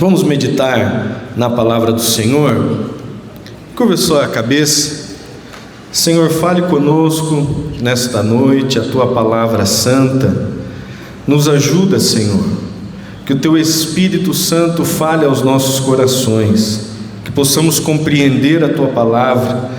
Vamos meditar na palavra do Senhor? Curva sua cabeça. Senhor, fale conosco nesta noite, a Tua palavra santa. Nos ajuda, Senhor, que o Teu Espírito Santo fale aos nossos corações, que possamos compreender a Tua palavra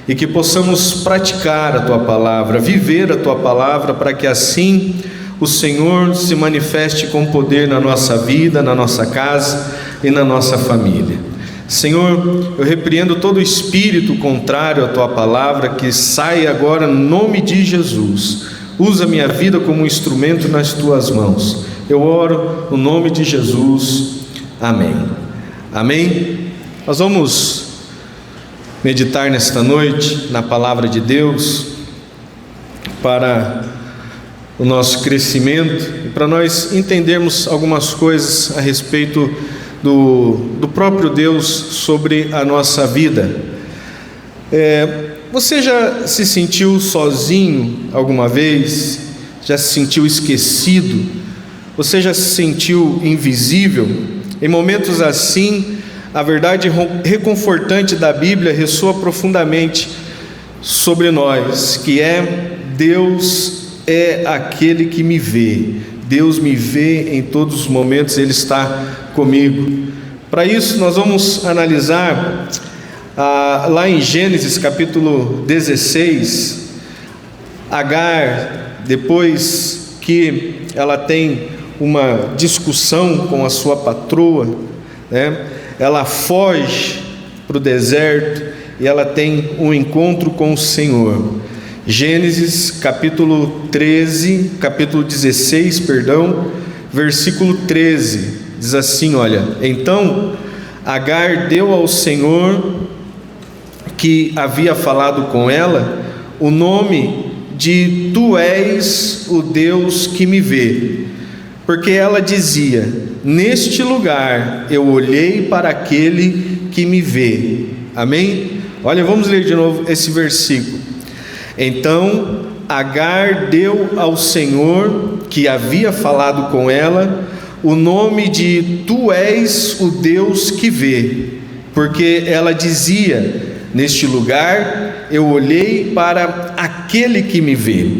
e que possamos praticar a Tua palavra, viver a Tua palavra, para que assim o Senhor se manifeste com poder na nossa vida, na nossa casa e na nossa família. Senhor, eu repreendo todo espírito contrário à Tua palavra, que saia agora no nome de Jesus. Usa minha vida como um instrumento nas Tuas mãos. Eu oro no nome de Jesus. Amém. Amém. Nós vamos meditar nesta noite na palavra de Deus para o nosso crescimento e para nós entendermos algumas coisas a respeito do próprio Deus sobre a nossa vida. Você já se sentiu sozinho alguma vez? Já se sentiu esquecido? Você já se sentiu invisível? Em momentos assim, a verdade reconfortante da Bíblia ressoa profundamente sobre nós, que é: Deus é aquele que me vê. Deus me vê em todos os momentos, Ele está comigo. Para isso nós vamos analisar lá em Gênesis capítulo 16, Agar, depois que ela tem uma discussão com a sua patroa, né? Ela foge para o deserto e ela tem um encontro com o Senhor. Gênesis capítulo 16, versículo 13, diz assim, olha: Então Agar deu ao Senhor, que havia falado com ela, o nome de Tu és o Deus que me vê, porque ela dizia: Neste lugar eu olhei para aquele que me vê. Amém? Olha, vamos ler de novo esse versículo. Então Agar deu ao Senhor, que havia falado com ela, o nome de Tu és o Deus que vê, porque ela dizia: Neste lugar eu olhei para aquele que me vê.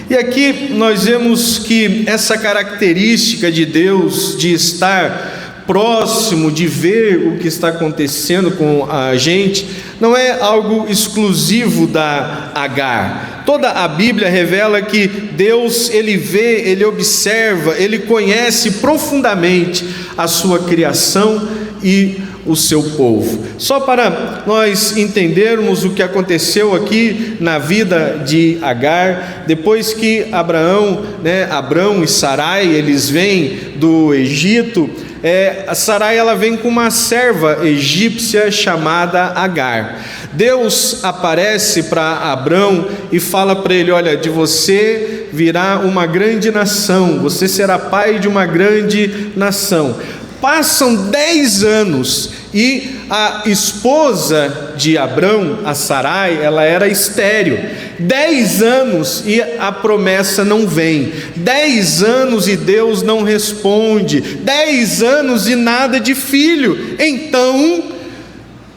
E aqui nós vemos que essa característica de Deus, de estar próximo, de ver o que está acontecendo com a gente, não é algo exclusivo da Agar. Toda a Bíblia revela que Deus, Ele vê, Ele observa, Ele conhece profundamente a sua criação e o seu povo. Só para nós entendermos o que aconteceu aqui na vida de Agar, depois que Abrão e Sarai, eles vêm do Egito, a Sarai, ela vem com uma serva egípcia chamada Agar. Deus aparece para Abrão e fala para ele: olha, de você virá uma grande nação, você será pai de uma grande nação. Passam 10 anos e a esposa de Abrão, a Sarai, ela era estéril. 10 anos e a promessa não vem. 10 anos e Deus não responde. 10 anos e nada de filho. Então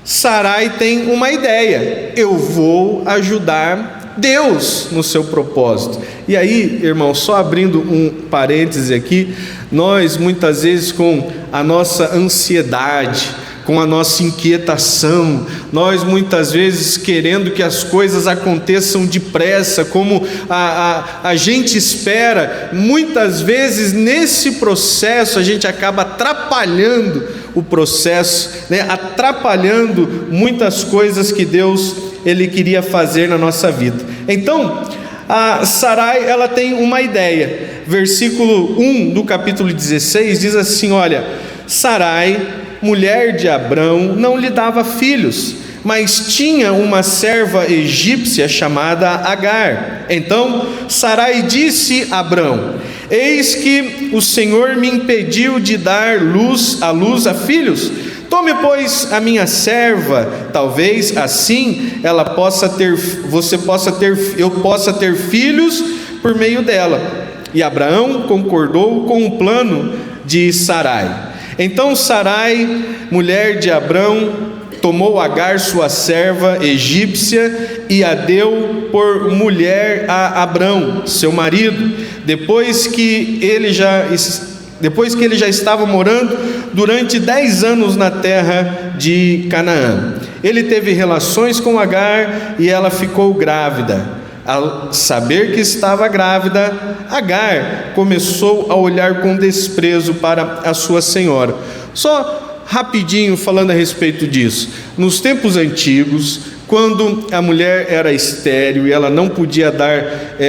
Sarai tem uma ideia: eu vou ajudar Deus no seu propósito. E aí, irmão, só abrindo um parêntese aqui, nós muitas vezes, com a nossa ansiedade, com a nossa inquietação, nós muitas vezes querendo que as coisas aconteçam depressa, como a gente espera, muitas vezes nesse processo a gente acaba atrapalhando o processo, atrapalhando muitas coisas que Deus, Ele queria fazer na nossa vida. Então a Sarai, ela tem uma ideia. Versículo 1 do capítulo 16 diz assim, olha: Sarai, mulher de Abrão, não lhe dava filhos, mas tinha uma serva egípcia chamada Agar. Então Sarai disse a Abrão: eis que o Senhor me impediu de dar à luz a filhos. Tome, pois, a minha serva, talvez assim eu possa ter filhos por meio dela. E Abraão concordou com o plano de Sarai. Então Sarai, mulher de Abrão, tomou Agar, sua serva egípcia, e a deu por mulher a Abrão, seu marido, depois que ele já estava morando durante 10 anos na terra de Canaã. Ele teve relações com Agar e ela ficou grávida. Ao saber que estava grávida, Agar começou a olhar com desprezo para a sua senhora. Só rapidinho falando a respeito disso. Nos tempos antigos, quando a mulher era estéril e ela não podia dar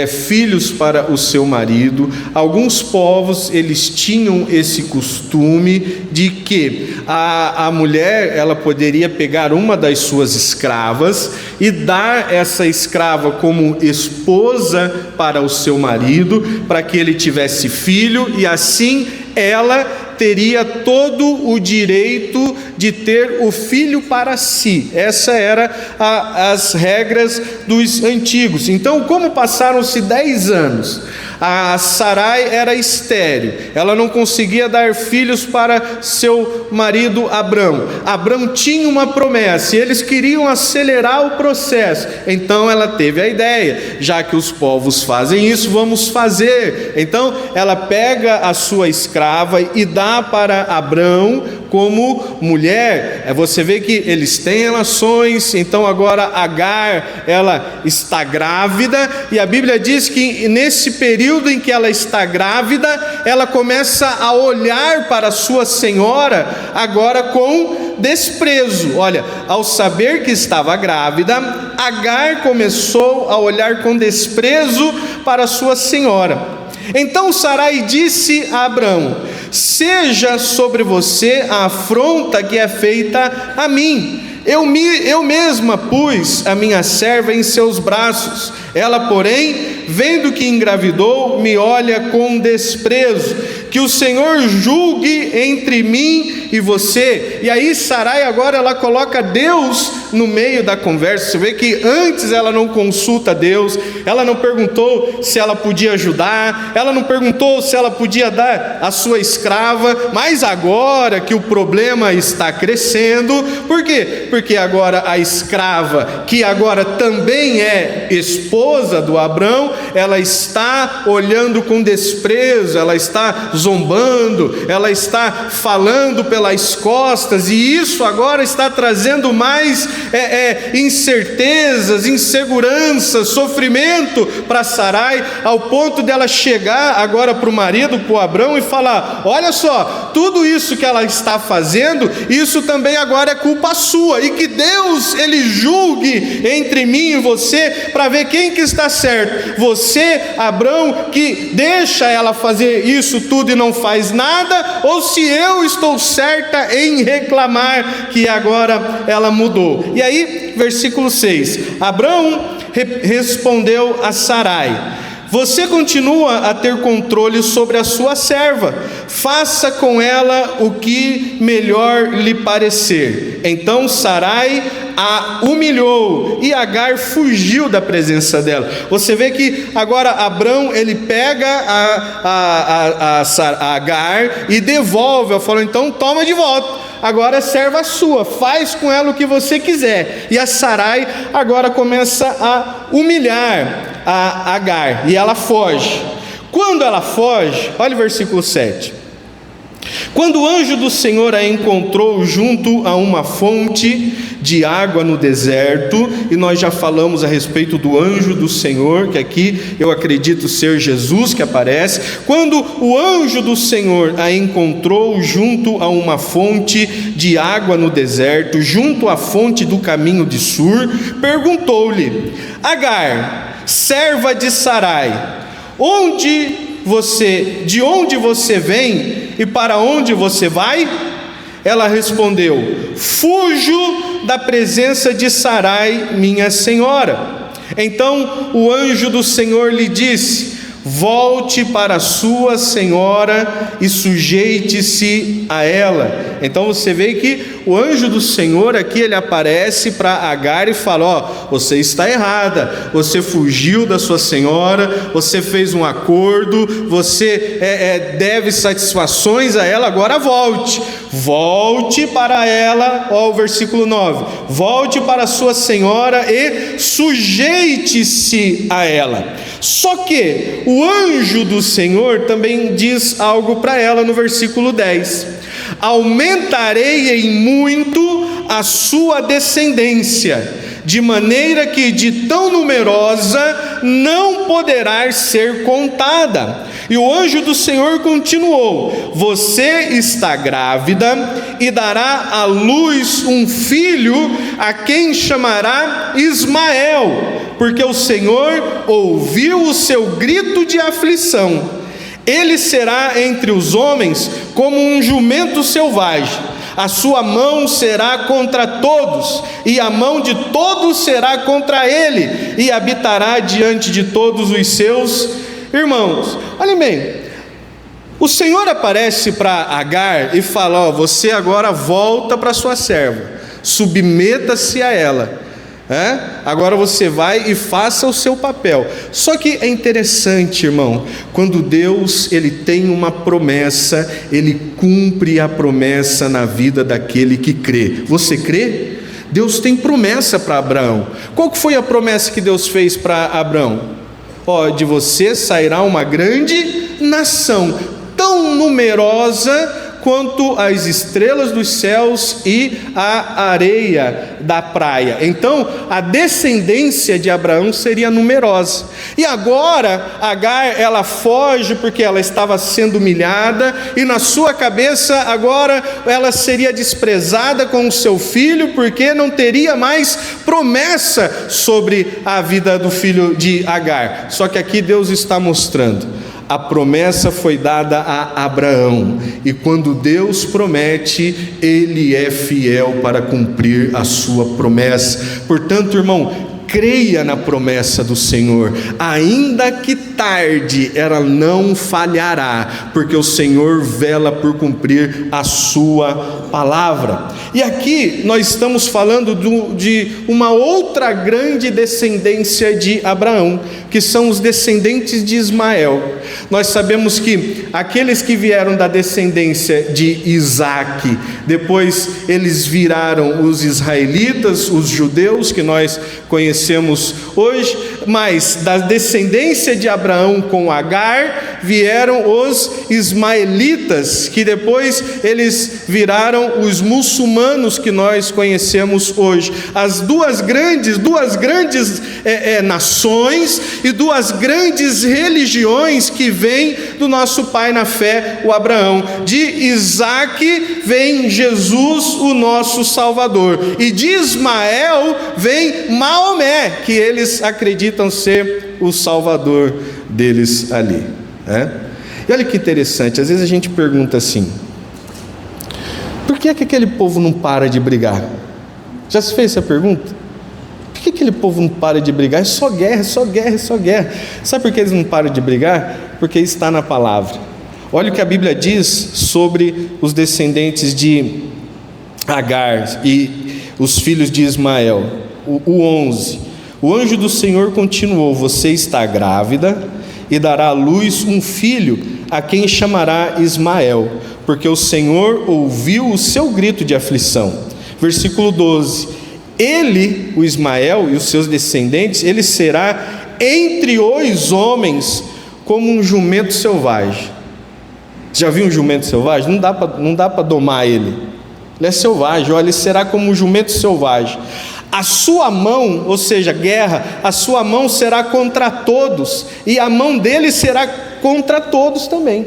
filhos para o seu marido, alguns povos eles tinham esse costume de que a mulher ela poderia pegar uma das suas escravas e dar essa escrava como esposa para o seu marido, para que ele tivesse filho, e assim ela teria todo o direito de ter o filho para si. Essa era as regras dos antigos. Então, como passaram-se 10 anos, a Sarai era estéril, ela não conseguia dar filhos para seu marido Abrão. Abrão tinha uma promessa e eles queriam acelerar o processo. Então ela teve a ideia: já que os povos fazem isso, vamos fazer. Então ela pega a sua escrava e dá para Abrão como mulher. Você vê que eles têm relações. Então agora Agar, ela está grávida, e a Bíblia diz que nesse período em que ela está grávida, ela começa a olhar para sua senhora agora com desprezo. Olha, ao saber que estava grávida, Agar começou a olhar com desprezo para sua senhora. Então Sarai disse a Abrão: seja sobre você a afronta que é feita a mim. Eu mesma pus a minha serva em seus braços. Ela, porém, vendo que engravidou, me olha com desprezo. Que o Senhor julgue entre mim e você. E aí Sarai agora ela coloca Deus no meio da conversa. Você vê que antes ela não consulta Deus, ela não perguntou se ela podia ajudar, ela não perguntou se ela podia dar a sua escrava, mas agora que o problema está crescendo, por quê? Porque agora a escrava, que agora também é esposa do Abrão, ela está olhando com desprezo, ela está zombando, ela está falando pelas costas, e isso agora está trazendo mais incertezas, inseguranças, sofrimento para Sarai, ao ponto dela chegar agora para o marido, para o Abrão, e falar: olha só, tudo isso que ela está fazendo, isso também agora é culpa sua, e que Deus ele julgue entre mim e você, para ver quem que está certo, você, Abrão, que deixa ela fazer isso tudo e não faz nada, ou se eu estou certa em reclamar que agora ela mudou. E aí, versículo 6, Abrão respondeu a Sarai: você continua a ter controle sobre a sua serva, faça com ela o que melhor lhe parecer. Então Sarai a humilhou e Agar fugiu da presença dela. Você vê que agora Abrão ele pega a Agar e devolve. Ela falou: então toma de volta, agora é serva sua, faz com ela o que você quiser. E a Sarai agora começa a humilhar a Agar e ela foge. Quando ela foge, olha o versículo 7. Quando o anjo do Senhor a encontrou junto a uma fonte de água no deserto, e nós já falamos a respeito do anjo do Senhor, que aqui eu acredito ser Jesus que aparece. Quando o anjo do Senhor a encontrou junto a uma fonte de água no deserto, junto à fonte do caminho de Sur, perguntou-lhe: Agar, serva de Sarai, de onde você vem e para onde você vai? Ela respondeu: fujo da presença de Sarai, minha senhora. Então o anjo do Senhor lhe disse: volte para sua senhora e sujeite-se a ela. Então você vê que o anjo do Senhor aqui ele aparece para Agar e fala: ó, você está errada, você fugiu da sua senhora, você fez um acordo, você deve satisfações a ela, agora volte. volte para ela, ó, o versículo 9, volte para sua senhora e sujeite-se a ela. Só que o anjo do Senhor também diz algo para ela no versículo 10: aumentarei em muito a sua descendência, de maneira que de tão numerosa não poderá ser contada. E o anjo do Senhor continuou: você está grávida e dará à luz um filho, a quem chamará Ismael, porque o Senhor ouviu o seu grito de aflição. Ele será entre os homens como um jumento selvagem, a sua mão será contra todos, e a mão de todos será contra ele, e habitará diante de todos os seus irmãos. Olhem bem, o Senhor aparece para Agar e fala: ó, você agora volta para sua serva, submeta-se a ela. Agora você vai e faça o seu papel. Só que é interessante, irmão, quando Deus ele tem uma promessa, Ele cumpre a promessa na vida daquele que crê. Você crê? Deus tem promessa para Abraão. Qual que foi a promessa que Deus fez para Abraão? Ó, de você sairá uma grande nação, tão numerosa quanto as estrelas dos céus e a areia da praia. Então, a descendência de Abraão seria numerosa. E agora, Agar, ela foge porque ela estava sendo humilhada, e na sua cabeça, agora, ela seria desprezada com o seu filho, porque não teria mais promessa sobre a vida do filho de Agar. Só que aqui Deus está mostrando: a promessa foi dada a Abraão, e quando Deus promete, Ele é fiel para cumprir a sua promessa. Portanto, irmão, creia na promessa do Senhor, ainda que tarde, ela não falhará, porque o Senhor vela por cumprir a sua palavra. E aqui nós estamos falando de uma outra grande descendência de Abraão, que são os descendentes de Ismael. Nós sabemos que aqueles que vieram da descendência de Isaque, depois eles viraram os israelitas, os judeus que nós conhecemos hoje, mas da descendência de Abraão com Agar vieram os ismaelitas, que depois eles viraram os muçulmanos que nós conhecemos hoje. As duas grandes nações e duas grandes religiões que vêm do nosso pai na fé, o Abraão. De Isaque vem Jesus, o nosso Salvador, e de Ismael vem Maomé, que eles acreditam ser o Salvador deles ali. E olha que interessante, às vezes a gente pergunta assim: por que aquele povo não para de brigar? Já se fez essa pergunta? Por que aquele povo não para de brigar? É só guerra, só guerra, só guerra. Sabe por que eles não param de brigar? Porque está na palavra. Olha o que a Bíblia diz sobre os descendentes de Agar e os filhos de Ismael. O 11: o anjo do Senhor continuou: você está grávida e dará à luz um filho, a quem chamará Ismael, porque o Senhor ouviu o seu grito de aflição. Versículo 12: ele, o Ismael e os seus descendentes, ele será entre os homens como um jumento selvagem. Já viu um jumento selvagem? Não dá para domar ele. Ele é selvagem. Olha, ele será como um jumento selvagem. A sua mão, ou seja, guerra, a sua mão será contra todos, e a mão dele será contra todos também.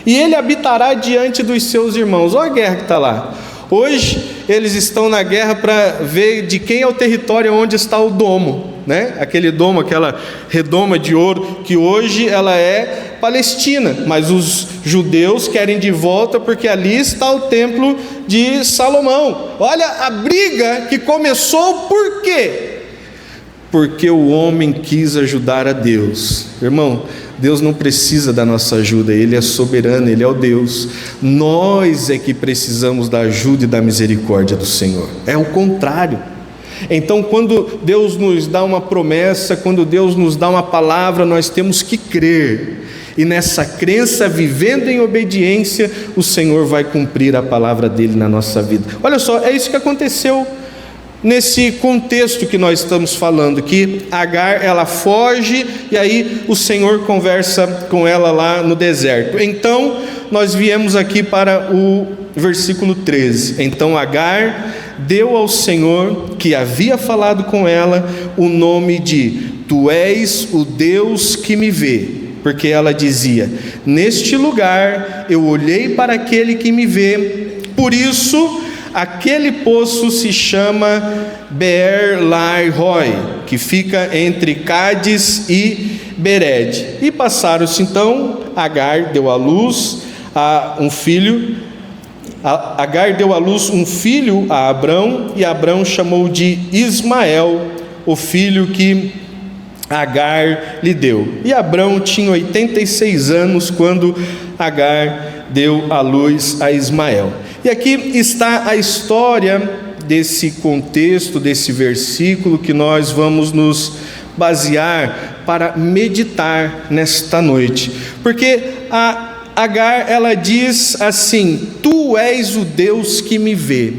E ele habitará diante dos seus irmãos. Olha a guerra que está lá. Hoje eles estão na guerra para ver de quem é o território onde está o domo, né? Aquele domo, aquela redoma de ouro, que hoje ela é Palestina, mas os judeus querem de volta porque ali está o templo de Salomão. Olha a briga que começou, por quê? Porque o homem quis ajudar a Deus. Irmão, Deus não precisa da nossa ajuda, Ele é soberano, Ele é o Deus. Nós é que precisamos da ajuda e da misericórdia do Senhor. É o contrário. Então, quando Deus nos dá uma promessa, quando Deus nos dá uma palavra, nós temos que crer. E nessa crença, vivendo em obediência, o Senhor vai cumprir a palavra dele na nossa vida. Olha só, é isso que aconteceu nesse contexto que nós estamos falando, que Agar, ela foge, e aí o Senhor conversa com ela lá no deserto. Então, nós viemos aqui para o versículo 13. Então Agar deu ao Senhor, que havia falado com ela, o nome de Tu és o Deus que me vê. Porque ela dizia: neste lugar eu olhei para aquele que me vê, por isso aquele poço se chama Beer-lahai-roi, que fica entre Cádiz e Bered. E passaram-se então, Agar deu à luz a um filho. Agar deu à luz um filho a Abrão, e Abrão chamou de Ismael, o filho que Agar lhe deu. E Abrão tinha 86 anos quando Agar deu à luz a Ismael. E aqui está a história desse contexto, desse versículo que nós vamos nos basear para meditar nesta noite. Porque a Agar, ela diz assim: Tu és o Deus que me vê.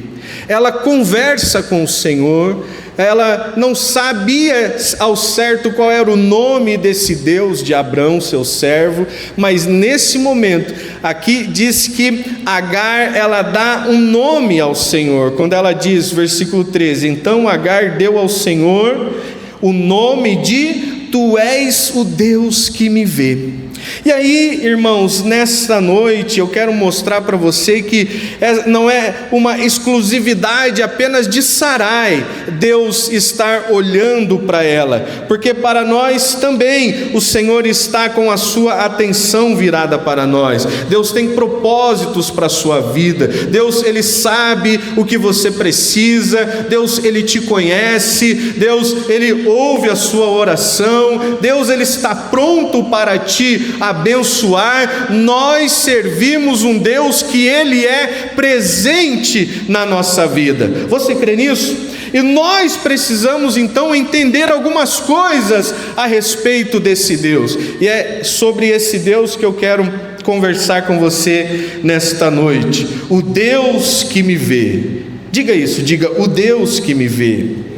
Ela conversa com o Senhor. Ela não sabia ao certo qual era o nome desse Deus de Abrão, seu servo, mas nesse momento, aqui diz que Agar, ela dá um nome ao Senhor, quando ela diz, versículo 13, então Agar deu ao Senhor o nome de Tu és o Deus que me vê. E aí, irmãos, nesta noite eu quero mostrar para você que não é uma exclusividade apenas de Sarai Deus estar olhando para ela, porque para nós também o Senhor está com a sua atenção virada para nós. Deus tem propósitos para a sua vida. Deus, Ele sabe o que você precisa. Deus, Ele te conhece. Deus, Ele ouve a sua oração. Deus, Ele está pronto para te abençoar. Nós servimos um Deus que Ele é presente na nossa vida. Você crê nisso? E nós precisamos então entender algumas coisas a respeito desse Deus. E é sobre esse Deus que eu quero conversar com você nesta noite. O Deus que me vê. Diga isso, diga: o Deus que me vê.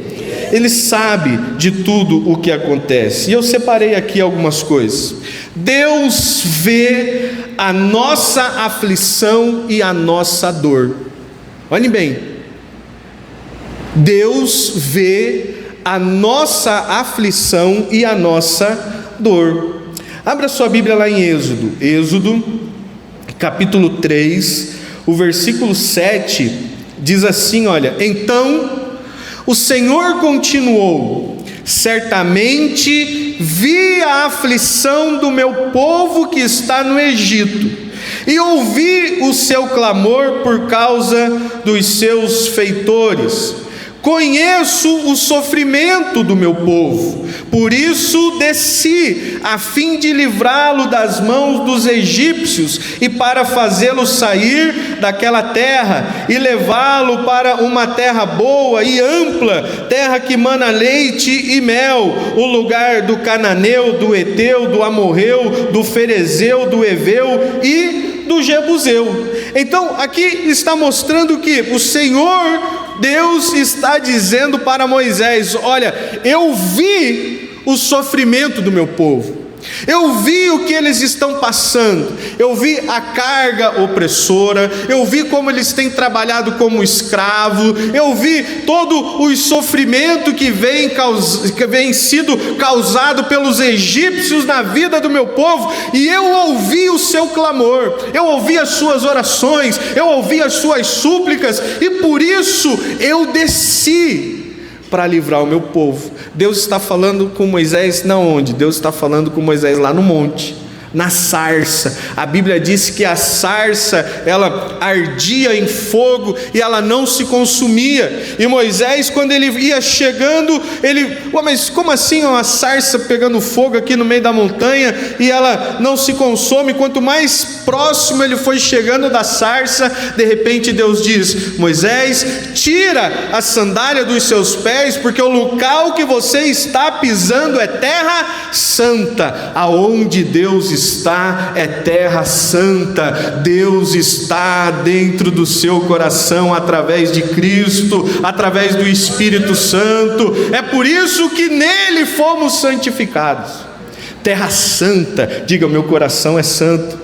Ele sabe de tudo o que acontece. E eu separei aqui algumas coisas. Deus vê a nossa aflição e a nossa dor. Olhem bem. Deus vê a nossa aflição e a nossa dor. Abra sua Bíblia lá em Êxodo, capítulo 3, o versículo 7, diz assim, olha: então o Senhor continuou: certamente vi a aflição do meu povo que está no Egito, e ouvi o seu clamor por causa dos seus feitores. Conheço o sofrimento do meu povo, por isso desci, a fim de livrá-lo das mãos dos egípcios, e para fazê-lo sair daquela terra, e levá-lo para uma terra boa e ampla, terra que mana leite e mel, o lugar do cananeu, do eteu, do amorreu, do ferezeu, do eveu e do jebuseu. Então aqui está mostrando que o Senhor Deus está dizendo para Moisés: olha, eu vi o sofrimento do meu povo, eu vi o que eles estão passando, eu vi a carga opressora, eu vi como eles têm trabalhado como escravo, eu vi todo o sofrimento que vem sido causado pelos egípcios na vida do meu povo, e eu ouvi o seu clamor, eu ouvi as suas orações, eu ouvi as suas súplicas, e por isso eu desci para livrar o meu povo. Deus está falando com Moisés na onde? Deus está falando com Moisés lá no monte, na sarça. A Bíblia diz que a sarça, ela ardia em fogo e ela não se consumia. E Moisés, quando ele ia chegando, mas como assim uma sarça pegando fogo aqui no meio da montanha e ela não se consome? Quanto mais próximo ele foi chegando da sarça, de repente Deus diz: Moisés, tira a sandália dos seus pés, porque o local que você está pisando é terra santa. Aonde Deus está é terra santa. Deus está dentro do seu coração através de Cristo, através do Espírito Santo. É por isso que nele fomos santificados. Terra santa, diga: meu coração é santo.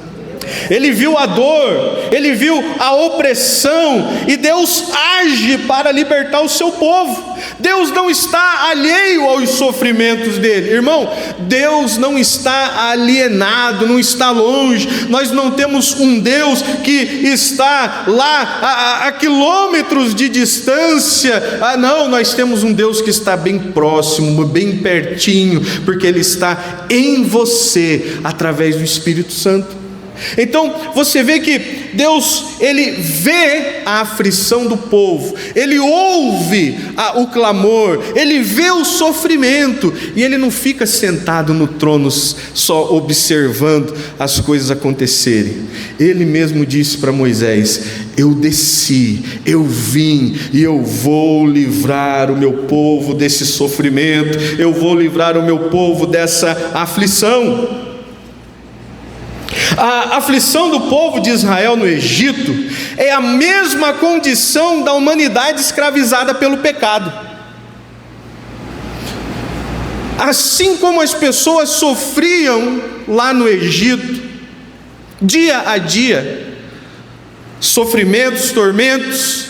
Ele viu a dor, ele viu a opressão, e Deus age para libertar o seu povo. Deus não está alheio aos sofrimentos dele, irmão. Deus não está alienado, não está longe. Nós não temos um Deus que está lá a quilômetros de distância. Não, nós temos um Deus que está bem próximo, bem pertinho, porque Ele está em você através do Espírito Santo. Então você vê que Deus, Ele vê a aflição do povo, Ele ouve o clamor, Ele vê o sofrimento, e Ele não fica sentado no trono só observando as coisas acontecerem. Ele mesmo disse para Moisés: eu desci, eu vim, e eu vou livrar o meu povo desse sofrimento, eu vou livrar o meu povo dessa aflição. A aflição do povo de Israel no Egito é a mesma condição da humanidade escravizada pelo pecado. Assim como as pessoas sofriam lá no Egito, dia a dia, sofrimentos, tormentos,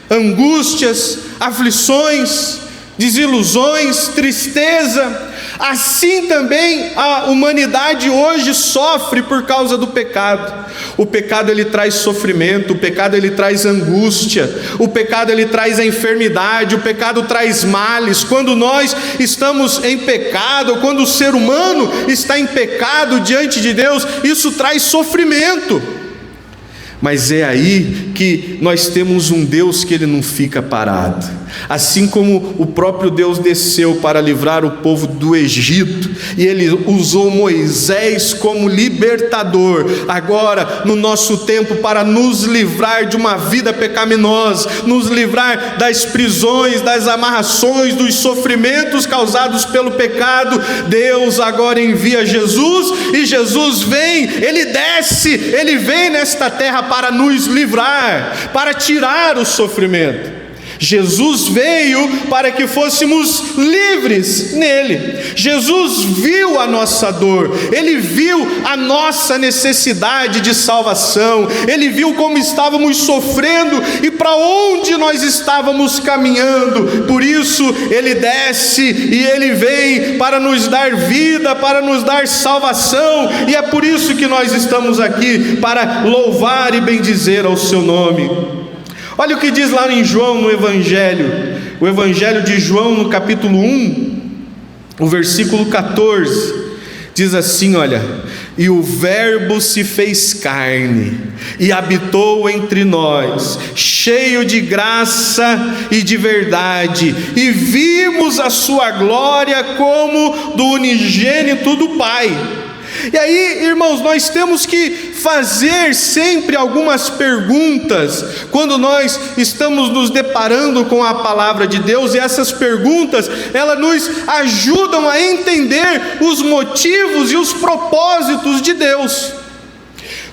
angústias, aflições, desilusões, tristeza, assim também a humanidade hoje sofre por causa do pecado. O pecado, ele traz sofrimento, o pecado, ele traz angústia, o pecado, ele traz a enfermidade, o pecado traz males. Quando nós estamos em pecado, quando o ser humano está em pecado diante de Deus, isso traz sofrimento. Mas é aí que nós temos um Deus que Ele não fica parado. Assim como o próprio Deus desceu para livrar o povo do Egito, e Ele usou Moisés como libertador, agora no nosso tempo, para nos livrar de uma vida pecaminosa, nos livrar das prisões, das amarrações, dos sofrimentos causados pelo pecado, Deus agora envia Jesus, e Jesus vem, Ele desce, Ele vem nesta terra para nos livrar, para tirar o sofrimento. Jesus veio para que fôssemos livres nele. Jesus viu a nossa dor, Ele viu a nossa necessidade de salvação, Ele viu como estávamos sofrendo e para onde nós estávamos caminhando. Por isso Ele desce e Ele vem para nos dar vida, para nos dar salvação, e é por isso que nós estamos aqui, para louvar e bendizer ao seu nome. Olha o que diz lá em João, no Evangelho, o Evangelho de João, no capítulo 1, o versículo 14, diz assim, olha: e o Verbo se fez carne, e habitou entre nós, cheio de graça e de verdade, e vimos a sua glória como do unigênito do Pai. E aí, irmãos, nós temos que fazer sempre algumas perguntas quando nós estamos nos deparando com a palavra de Deus, e essas perguntas, elas nos ajudam a entender os motivos e os propósitos de Deus.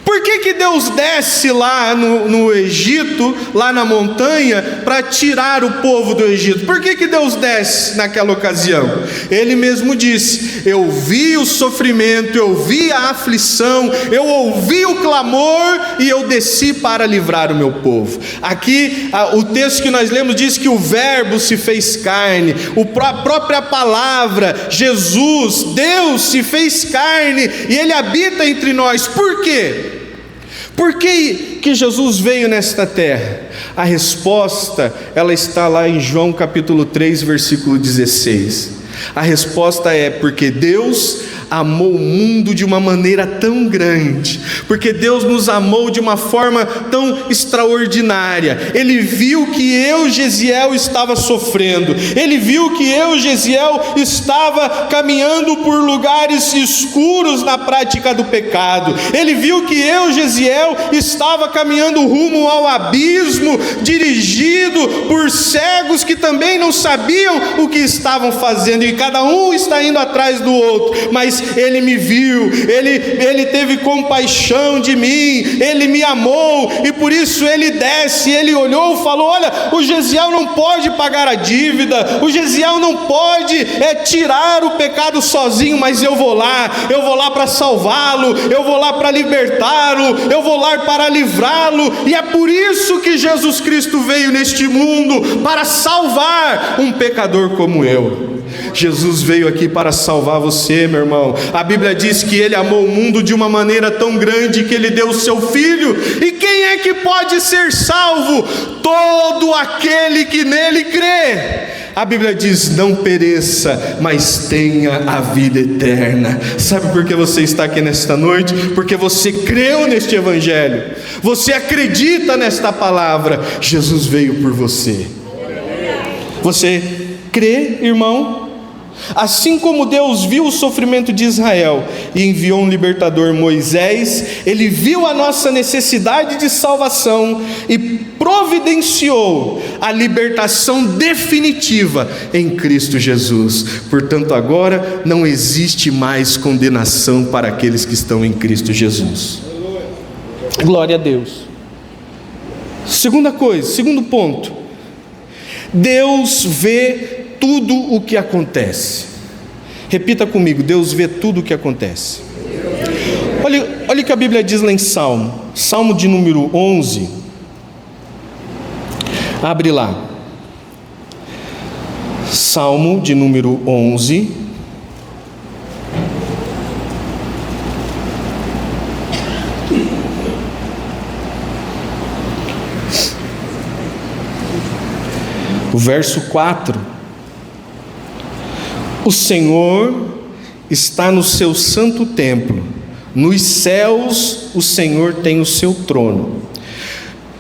Por que Deus desce lá no Egito, lá na montanha, para tirar o povo do Egito? Por que Deus desce naquela ocasião? Ele mesmo disse: eu vi o sofrimento, eu vi a aflição, eu ouvi o clamor e eu desci para livrar o meu povo. Aqui o texto que nós lemos diz que o Verbo se fez carne, a própria palavra, Jesus, Deus se fez carne e Ele habita entre nós. Por quê? Por que Jesus veio nesta terra? A resposta, ela está lá em João capítulo 3, versículo 16. A resposta é porque Deus amou o mundo de uma maneira tão grande, porque Deus nos amou de uma forma tão extraordinária. Ele viu que eu, Gesiel, estava sofrendo, Ele viu que eu, Gesiel, estava caminhando por lugares escuros na prática do pecado, Ele viu que eu, Gesiel, estava caminhando rumo ao abismo, dirigido por cegos que também não sabiam o que estavam fazendo, e cada um está indo atrás do outro, mas Ele me viu, Ele teve compaixão de mim, Ele me amou, e por isso Ele desce, Ele olhou e falou: olha, o Gesiel não pode pagar a dívida, o Gesiel não pode tirar o pecado sozinho, mas eu vou lá para salvá-lo, eu vou lá para libertá-lo, eu vou lá para livrá-lo. E é por isso que Jesus Cristo veio neste mundo, para salvar um pecador como eu. Jesus veio aqui para salvar você, meu irmão. A Bíblia diz que Ele amou o mundo de uma maneira tão grande que Ele deu o seu Filho. E quem é que pode ser salvo? Todo aquele que nele crê. A Bíblia diz: não pereça, mas tenha a vida eterna. Sabe por que você está aqui nesta noite? Porque você creu neste Evangelho, você acredita nesta palavra. Jesus veio por você. Você crê, irmão? Assim como Deus viu o sofrimento de Israel e enviou um libertador, Moisés, Ele viu a nossa necessidade de salvação e providenciou a libertação definitiva em Cristo Jesus. Portanto, agora não existe mais condenação para aqueles que estão em Cristo Jesus. Glória a Deus. Segunda coisa, segundo ponto: Deus vê tudo o que acontece. Repita comigo: Deus vê tudo o que acontece. Olha o que a Bíblia diz lá em Salmo de número 11. Abre lá. Salmo de número 11. O verso 4. O Senhor está no seu santo templo, nos céus o Senhor tem o seu trono,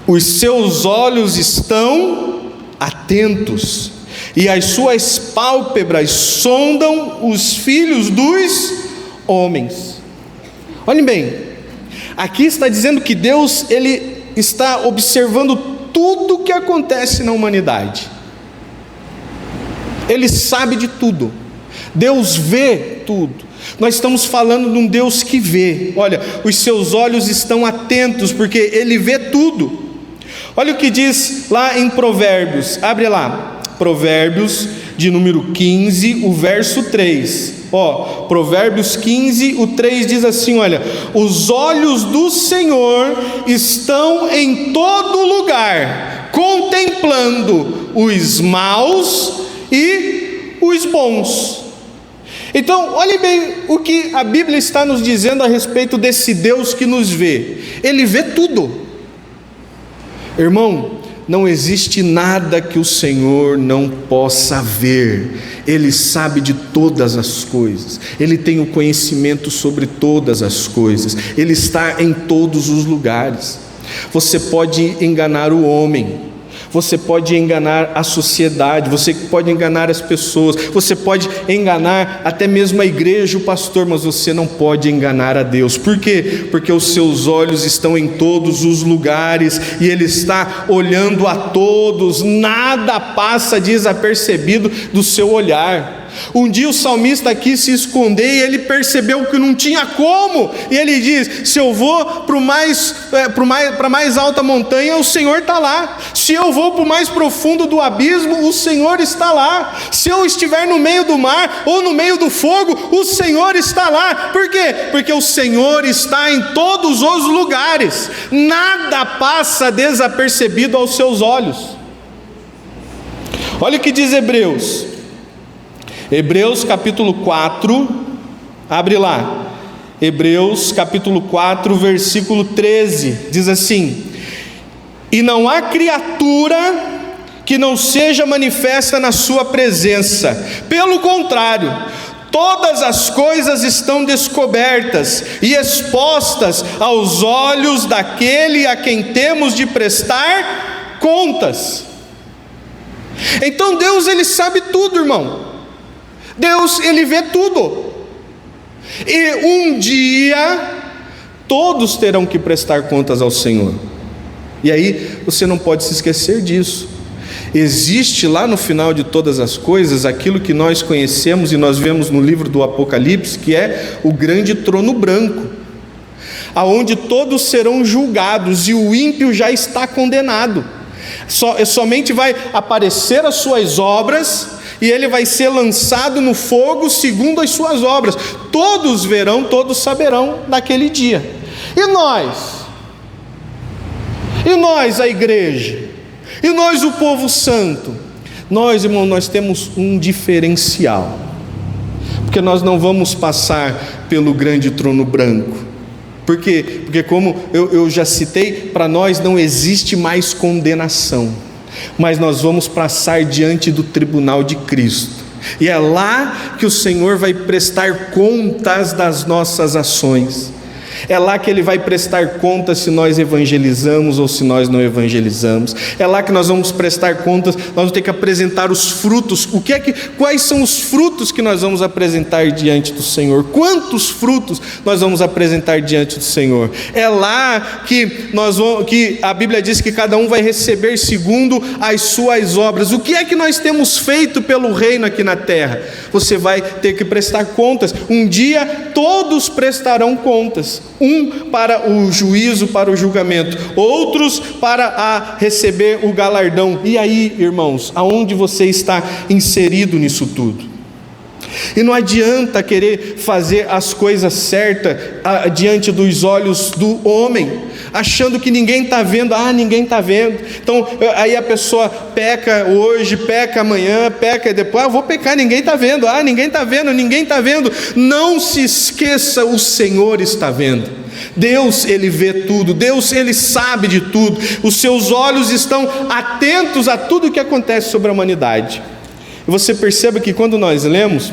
os seus olhos estão atentos, e as suas pálpebras sondam os filhos dos homens. Olhem bem, aqui está dizendo que Deus, Ele está observando tudo o que acontece na humanidade. Ele sabe de tudo. Deus vê tudo. Nós estamos falando de um Deus que vê. Olha, os seus olhos estão atentos, porque Ele vê tudo. Olha o que diz lá em Provérbios. Abre lá, Provérbios de número 15, o verso 3. Provérbios 15, o 3 diz assim: olha, os olhos do Senhor estão em todo lugar, contemplando os maus e os bons. Então, olhe bem o que a Bíblia está nos dizendo a respeito desse Deus que nos vê. Ele vê tudo. Irmão, não existe nada que o Senhor não possa ver. Ele sabe de todas as coisas. Ele tem o conhecimento sobre todas as coisas. Ele está em todos os lugares. Você pode enganar o homem, você pode enganar a sociedade, você pode enganar as pessoas, você pode enganar até mesmo a igreja, o pastor, mas você não pode enganar a Deus. Por quê? Porque os seus olhos estão em todos os lugares e Ele está olhando a todos, nada passa desapercebido do seu olhar. Um dia o salmista quis se esconder e ele percebeu que não tinha como, e ele diz: se eu vou para a mais alta montanha, o Senhor está lá. Se eu vou para o mais profundo do abismo, o Senhor está lá. Se eu estiver no meio do mar ou no meio do fogo, o Senhor está lá. Por quê? Porque o Senhor está em todos os lugares, nada passa desapercebido aos seus olhos. Olha o que diz Hebreus capítulo 4, abre lá, Hebreus capítulo 4, versículo 13, diz assim: e não há criatura que não seja manifesta na sua presença, pelo contrário, Todas as coisas estão descobertas e expostas aos olhos daquele a quem temos de prestar contas. Então Deus, Ele sabe tudo, irmão. Deus, Ele vê tudo. E um dia todos terão que prestar contas ao Senhor. E aí você não pode se esquecer disso. Existe lá no final de todas as coisas aquilo que nós conhecemos e nós vemos no livro do Apocalipse, que é o grande trono branco, aonde todos serão julgados e o ímpio já está condenado. Somente vai aparecer as suas obras e ele vai ser lançado no fogo segundo as suas obras. Todos verão, todos saberão naquele dia. E nós? E nós, a igreja? E nós, o povo santo? Nós, irmão, nós temos um diferencial, porque nós não vamos passar pelo grande trono branco. Por quê? Porque como eu já citei, para nós não existe mais condenação, mas nós vamos passar diante do tribunal de Cristo, e é lá que o Senhor vai prestar contas das nossas ações. É lá que Ele vai prestar contas se nós evangelizamos ou se nós não evangelizamos. É lá que nós vamos prestar contas, nós vamos ter que apresentar os frutos. Quais são os frutos que nós vamos apresentar diante do Senhor? Quantos frutos nós vamos apresentar diante do Senhor? É lá que a Bíblia diz que cada um vai receber segundo as suas obras. O que é que nós temos feito pelo reino aqui na terra? Você vai ter que prestar contas. Um dia todos prestarão contas. Um para o juízo, para o julgamento, outros para receber o galardão. E aí, irmãos, aonde você está inserido nisso tudo? E não adianta querer fazer as coisas certas diante dos olhos do homem, achando que ninguém está vendo. Ninguém está vendo. Então aí a pessoa peca hoje, peca amanhã, peca depois. Vou pecar, ninguém está vendo. Ninguém está vendo, ninguém está vendo. Não se esqueça, o Senhor está vendo. Deus, Ele vê tudo. Deus, Ele sabe de tudo. Os seus olhos estão atentos a tudo o que acontece sobre a humanidade. E você perceba que quando nós lemos,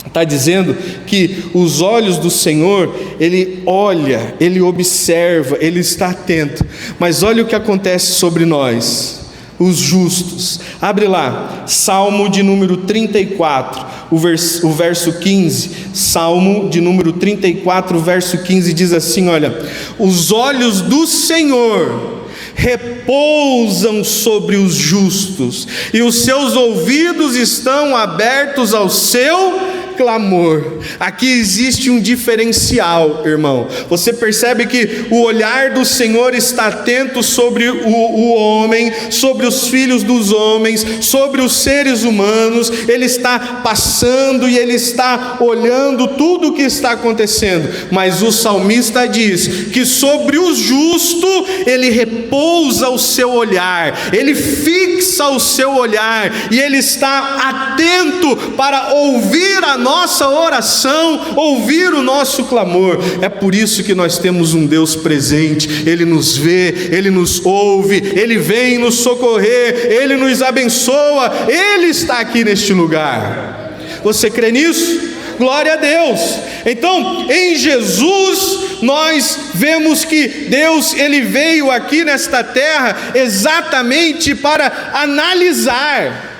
está dizendo que os olhos do Senhor, Ele olha, Ele observa, Ele está atento. Mas olha o que acontece sobre nós, os justos. Abre lá, Salmo de número 34, o verso 15. Salmo de número 34, verso 15 diz assim, olha: os olhos do Senhor repousam sobre os justos, e os seus ouvidos estão abertos ao seu clamor. Aqui existe um diferencial, irmão. Você percebe que o olhar do Senhor está atento sobre o homem, sobre os filhos dos homens, sobre os seres humanos. Ele está passando e Ele está olhando tudo o que está acontecendo. Mas o salmista diz que sobre o justo Ele repousa o seu olhar, Ele fixa o seu olhar, e Ele está atento para ouvir a nossa oração, ouvir o nosso clamor. É por isso que nós temos um Deus presente. Ele nos vê, Ele nos ouve, Ele vem nos socorrer, Ele nos abençoa. Ele está aqui neste lugar. Você crê nisso? Glória a Deus. Então, em Jesus nós vemos que Deus, Ele veio aqui nesta terra exatamente para analisar.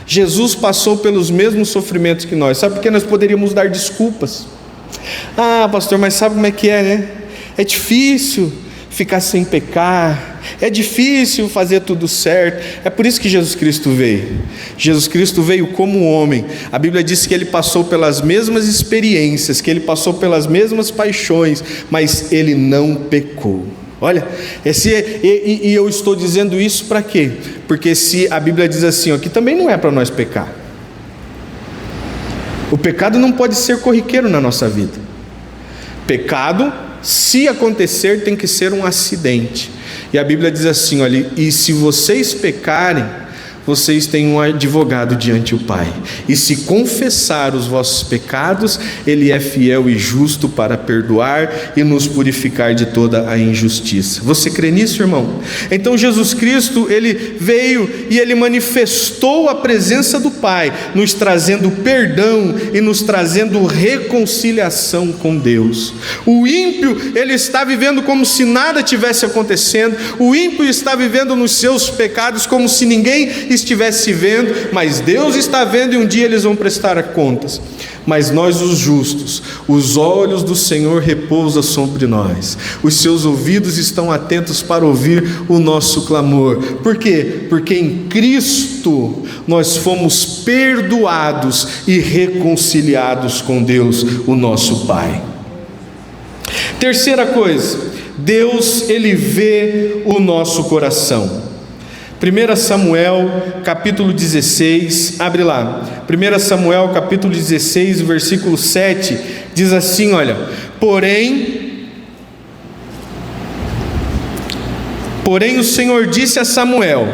Jesus passou pelos mesmos sofrimentos que nós. Sabe por que nós poderíamos dar desculpas? Pastor, mas sabe como é que é, né? É difícil ficar sem pecar, é difícil fazer tudo certo. É por isso que Jesus Cristo veio. Jesus Cristo veio como homem. A Bíblia diz que Ele passou pelas mesmas experiências, que Ele passou pelas mesmas paixões, mas Ele não pecou. Olha, e eu estou dizendo isso para quê? Porque se a Bíblia diz assim, que também não é para nós pecar. O pecado não pode ser corriqueiro na nossa vida. Pecado, se acontecer, tem que ser um acidente. E a Bíblia diz assim, olha: e se vocês pecarem, vocês têm um advogado diante do Pai. E se confessar os vossos pecados, Ele é fiel e justo para perdoar e nos purificar de toda a injustiça. Você crê nisso, irmão? Então Jesus Cristo, Ele veio e Ele manifestou a presença do Pai, nos trazendo perdão e nos trazendo reconciliação com Deus. O ímpio, ele está vivendo como se nada tivesse acontecendo. O ímpio está vivendo nos seus pecados como se ninguém estivesse vendo, mas Deus está vendo e um dia eles vão prestar contas. Mas nós, os justos, os olhos do Senhor repousam sobre nós, os seus ouvidos estão atentos para ouvir o nosso clamor. Por quê? Porque em Cristo nós fomos perdoados e reconciliados com Deus, o nosso Pai. Terceira coisa, Deus, Ele vê o nosso coração. 1 Samuel capítulo 16, abre lá, 1 Samuel capítulo 16, versículo 7, diz assim, olha: Porém o Senhor disse a Samuel: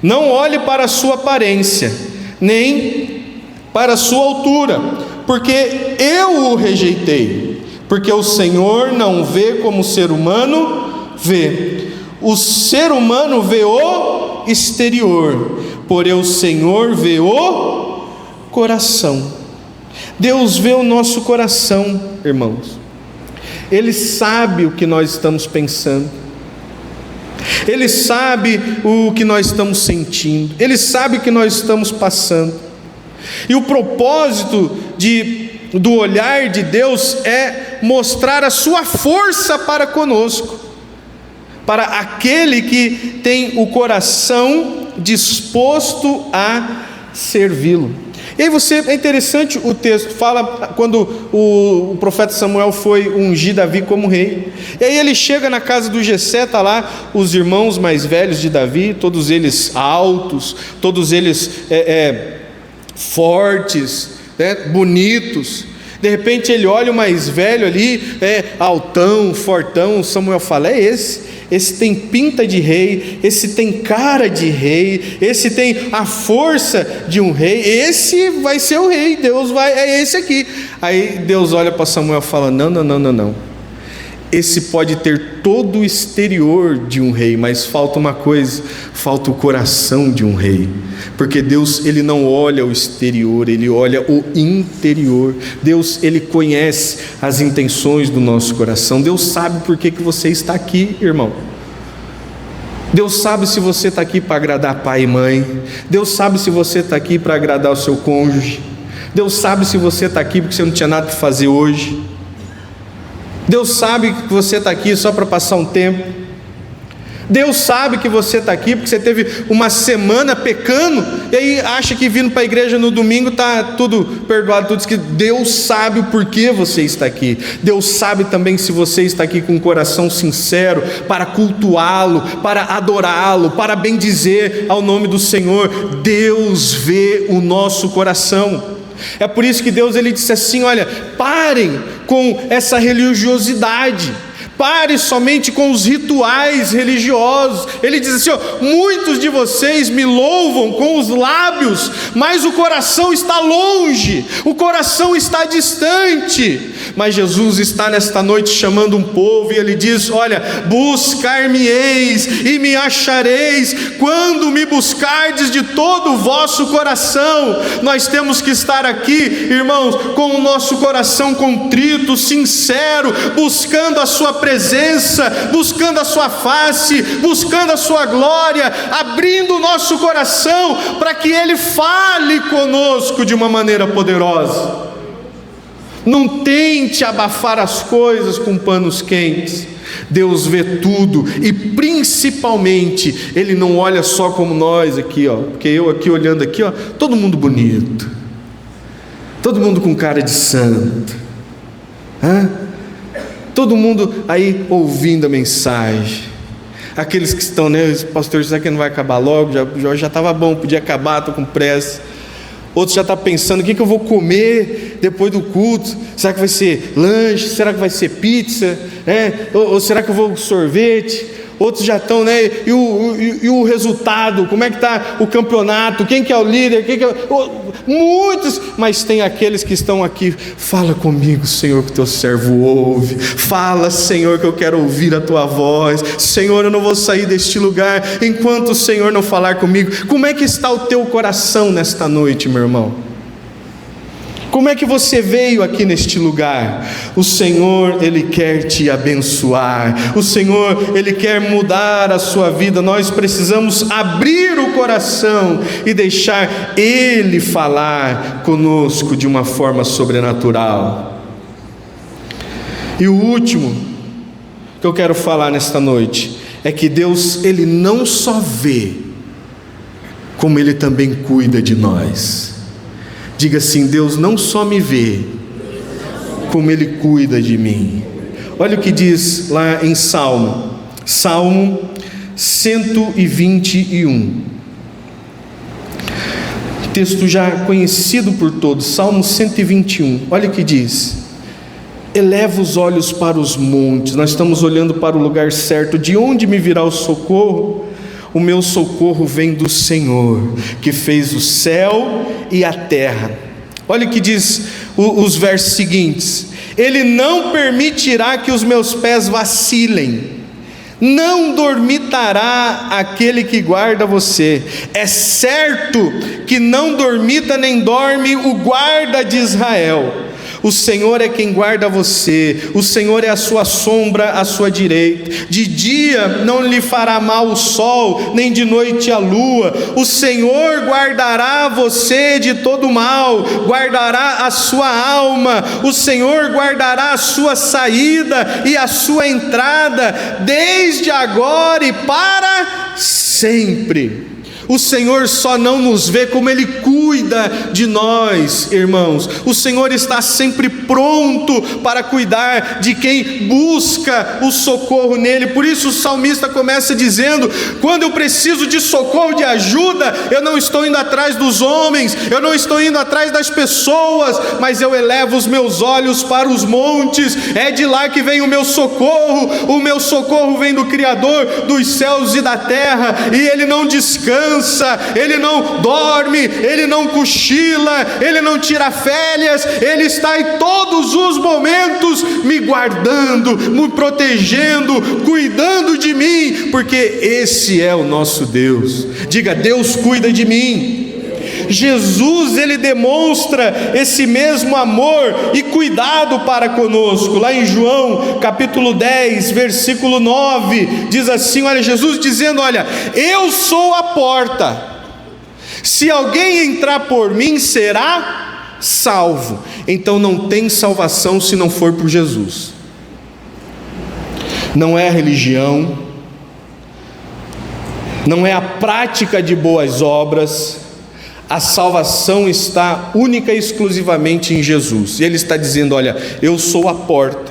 Não olhe para a sua aparência, nem para a sua altura, porque eu o rejeitei, porque o Senhor não vê como o ser humano vê. O ser humano vê o exterior, porém o Senhor vê o coração. Deus vê o nosso coração, irmãos. Ele sabe o que nós estamos pensando, Ele sabe o que nós estamos sentindo, Ele sabe o que nós estamos passando. E o propósito do olhar de Deus é mostrar a sua força para conosco, para aquele que tem o coração disposto a servi-lo. E aí é interessante o texto, fala quando o profeta Samuel foi ungir Davi como rei. E aí ele chega na casa do Jessé, está lá os irmãos mais velhos de Davi, todos eles altos, todos eles fortes, bonitos. De repente ele olha o mais velho ali, altão, fortão. Samuel fala: esse tem pinta de rei, esse tem cara de rei, esse tem a força de um rei, esse vai ser o rei, é esse aqui. Aí Deus olha para Samuel e fala: não, esse pode ter todo o exterior de um rei, mas falta uma coisa, falta o coração de um rei, porque Deus, Ele não olha o exterior, Ele olha o interior. Deus, Ele conhece as intenções do nosso coração. Deus sabe por que você está aqui, irmão. Deus sabe se você está aqui para agradar pai e mãe. Deus sabe se você está aqui para agradar o seu cônjuge. Deus sabe se você está aqui porque você não tinha nada para fazer hoje. Deus sabe que você está aqui só para passar um tempo. Deus sabe que você está aqui porque você teve uma semana pecando e aí acha que vindo para a igreja no domingo está tudo perdoado, tudo escrito. Deus sabe o porquê você está aqui. Deus sabe também se você está aqui com um coração sincero para cultuá-lo, para adorá-lo, para bendizer ao nome do Senhor. Deus vê o nosso coração. É por isso que Deus, Ele disse assim: olha, parem com essa religiosidade, pare somente com os rituais religiosos. Ele diz assim: muitos de vocês me louvam com os lábios, mas o coração está longe, o coração está distante. Mas Jesus está nesta noite chamando um povo e Ele diz: olha, buscar-me-eis e me achareis, quando me buscardes de todo o vosso coração. Nós temos que estar aqui, irmãos, com o nosso coração contrito, sincero, buscando a sua presença, buscando a sua face, buscando a sua glória, abrindo o nosso coração para que Ele fale conosco de uma maneira poderosa. Não tente abafar as coisas com panos quentes. Deus vê tudo e principalmente Ele não olha só como nós aqui, porque eu aqui olhando aqui, todo mundo bonito, todo mundo com cara de santo, todo mundo aí ouvindo a mensagem. Aqueles que estão, pastor, será que não vai acabar logo? Já estava bom, podia acabar, estou com pressa. Outros já estão pensando: o que eu vou comer depois do culto? Será que vai ser lanche? Será que vai ser pizza? Ou será que eu vou sorvete? outros já estão, né? E o resultado, como é que está o campeonato, quem que é o líder, muitos, mas tem aqueles que estão aqui. Fala comigo, Senhor, que teu servo ouve. Fala, Senhor, que eu quero ouvir a tua voz. Senhor, eu não vou sair deste lugar enquanto o Senhor não falar comigo. Como é que está o teu coração nesta noite, meu irmão? Como é que você veio aqui neste lugar? O Senhor, Ele quer te abençoar. O Senhor, Ele quer mudar a sua vida. Nós precisamos abrir o coração e deixar Ele falar conosco de uma forma sobrenatural. E o último que eu quero falar nesta noite é que Deus, Ele não só vê, como Ele também cuida de nós. Diga assim: Deus não só me vê, como Ele cuida de mim. Olha o que diz lá em Salmo 121. Texto já conhecido por todos, Salmo 121. Olha o que diz: eleva os olhos para os montes. Nós estamos olhando para o lugar certo. De onde me virá o socorro? O meu socorro vem do Senhor, que fez o céu e a terra. Olha o que diz os versos seguintes: Ele não permitirá que os meus pés vacilem, não dormitará aquele que guarda você. É certo que não dormita nem dorme o guarda de Israel. O Senhor é quem guarda você, o Senhor é a sua sombra à sua direita. De dia não lhe fará mal o sol, nem de noite a lua. O Senhor guardará você de todo mal, guardará a sua alma. O Senhor guardará a sua saída e a sua entrada, desde agora e para sempre. O Senhor só não nos vê, como Ele cuida de nós, irmãos. O Senhor está sempre pronto para cuidar de quem busca o socorro nele. Por isso o salmista começa dizendo: quando eu preciso de socorro, de ajuda, eu não estou indo atrás dos homens, eu não estou indo atrás das pessoas, mas eu elevo os meus olhos para os montes. É de lá que vem o meu socorro vem do Criador dos céus e da terra, e Ele não descansa, Ele não dorme, Ele não cochila, Ele não tira férias, Ele está em todos os momentos me guardando, me protegendo, cuidando de mim, porque esse é o nosso Deus. Diga: Deus cuida de mim. Jesus, Ele demonstra esse mesmo amor e cuidado para conosco. Lá em João capítulo 10, versículo 9, diz assim, olha, Jesus dizendo: olha, eu sou a porta, se alguém entrar por mim será salvo. Então não tem salvação se não for por Jesus. Não é a religião, não é a prática de boas obras. A salvação está única e exclusivamente em Jesus. E Ele está dizendo: olha, eu sou a porta,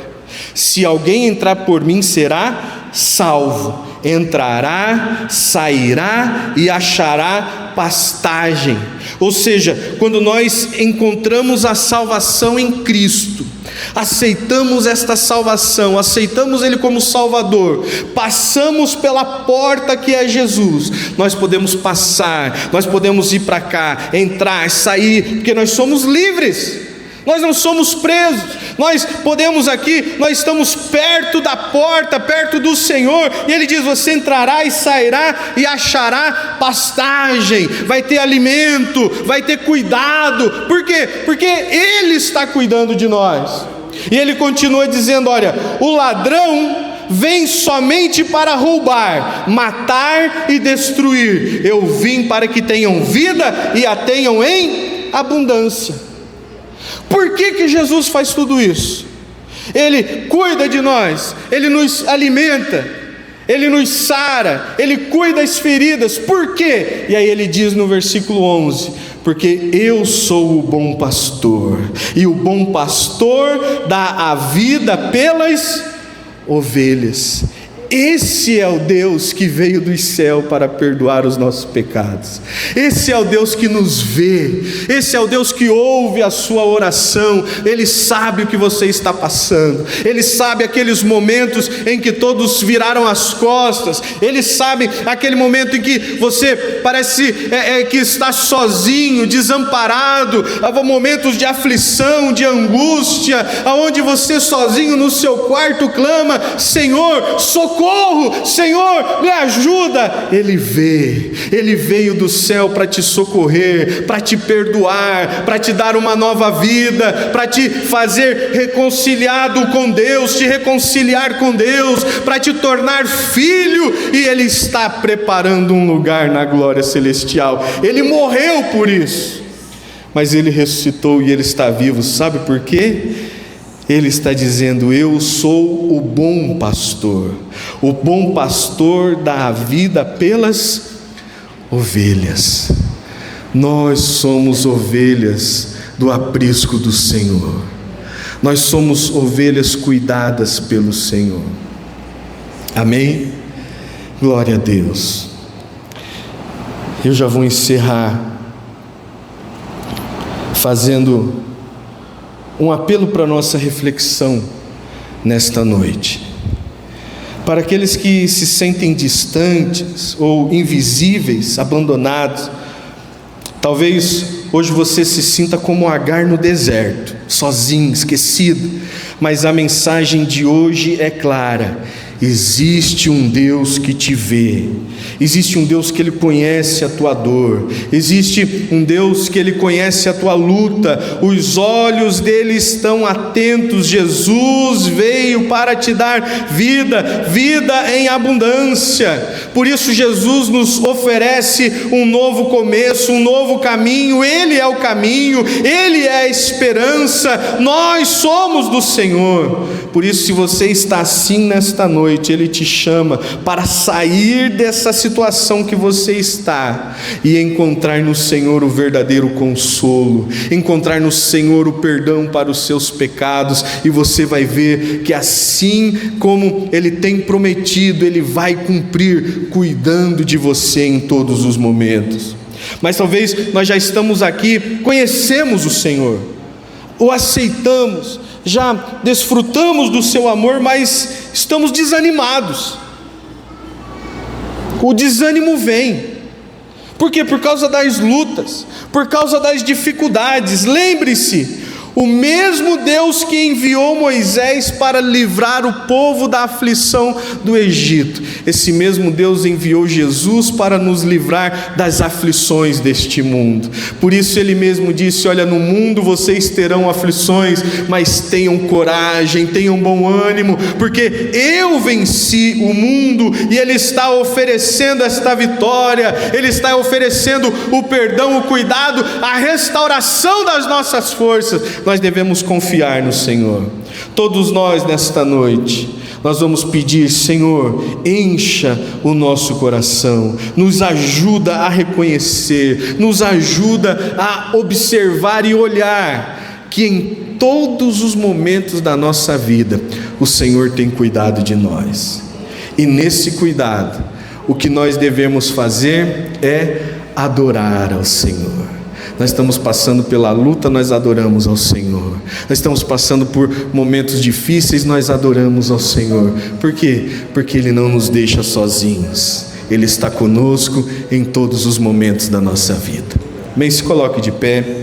se alguém entrar por mim será salvo, entrará, sairá e achará pastagem. Ou seja, quando nós encontramos a salvação em Cristo, aceitamos esta salvação, aceitamos Ele como Salvador, passamos pela porta que é Jesus, nós podemos passar, nós podemos ir para cá, entrar, sair, porque nós somos livres, nós não somos presos, nós podemos aqui, nós estamos perto da porta, perto do Senhor, e Ele diz: você entrará e sairá e achará pastagem, vai ter alimento, vai ter cuidado. Por quê? Porque Ele está cuidando de nós. E Ele continua dizendo: olha, o ladrão vem somente para roubar, matar e destruir. Eu vim para que tenham vida e a tenham em abundância. Por que Jesus faz tudo isso? Ele cuida de nós, Ele nos alimenta, Ele nos sara, Ele cuida das feridas. Por quê? E aí Ele diz no versículo 11: porque eu sou o bom pastor, e o bom pastor dá a vida pelas ovelhas. Esse é o Deus que veio do céu para perdoar os nossos pecados. Esse é o Deus que nos vê. Esse é o Deus que ouve a sua oração. Ele sabe o que você está passando. Ele sabe aqueles momentos em que todos viraram as costas. Ele sabe aquele momento em que você parece que está sozinho, desamparado. Há momentos de aflição, de angústia, aonde você sozinho no seu quarto clama: Senhor, socorro, Senhor, me ajuda. Ele vê, Ele veio do céu para te socorrer, para te perdoar, para te dar uma nova vida, para te fazer reconciliado com Deus, te reconciliar com Deus, para te tornar filho, e Ele está preparando um lugar na glória celestial. Ele morreu por isso, mas Ele ressuscitou e Ele está vivo. Sabe por quê? Ele está dizendo: eu sou o bom pastor dá a vida pelas ovelhas. Nós somos ovelhas do aprisco do Senhor, nós somos ovelhas cuidadas pelo Senhor. Amém? Glória a Deus. Eu já vou encerrar fazendo um apelo para a nossa reflexão nesta noite. Para aqueles que se sentem distantes ou invisíveis, abandonados, talvez hoje você se sinta como Agar no deserto, sozinho, esquecido, mas a mensagem de hoje é clara: existe um Deus que te vê, existe um Deus que Ele conhece a tua dor, existe um Deus que Ele conhece a tua luta, os olhos dele estão atentos. Jesus veio para te dar vida, vida em abundância. Por isso Jesus nos oferece um novo começo, um novo caminho. Ele é o caminho, Ele é a esperança, nós somos do Senhor. Por isso, se você está assim nesta noite, Ele te chama para sair dessa situação que você está e encontrar no Senhor o verdadeiro consolo, encontrar no Senhor o perdão para os seus pecados, e você vai ver que assim como Ele tem prometido, Ele vai cumprir, cuidando de você em todos os momentos. Mas talvez nós já estamos aqui, conhecemos o Senhor, o aceitamos, já desfrutamos do seu amor, mas estamos desanimados. O desânimo vem. Por quê? Por causa das lutas, por causa das dificuldades. Lembre-se, o mesmo Deus que enviou Moisés para livrar o povo da aflição do Egito, esse mesmo Deus enviou Jesus para nos livrar das aflições deste mundo. Por isso Ele mesmo disse: olha, no mundo vocês terão aflições, mas tenham coragem, tenham bom ânimo, porque eu venci o mundo. E Ele está oferecendo esta vitória, Ele está oferecendo o perdão, o cuidado, a restauração das nossas forças. Nós devemos confiar no Senhor. Todos nós nesta noite, nós vamos pedir: Senhor, encha o nosso coração, nos ajuda a reconhecer, nos ajuda a observar e olhar que em todos os momentos da nossa vida o Senhor tem cuidado de nós. E nesse cuidado, o que nós devemos fazer é adorar ao Senhor. Nós estamos passando pela luta, nós adoramos ao Senhor. Nós estamos passando por momentos difíceis, nós adoramos ao Senhor. Por quê? Porque Ele não nos deixa sozinhos. Ele está conosco em todos os momentos da nossa vida. Bem, se coloque de pé.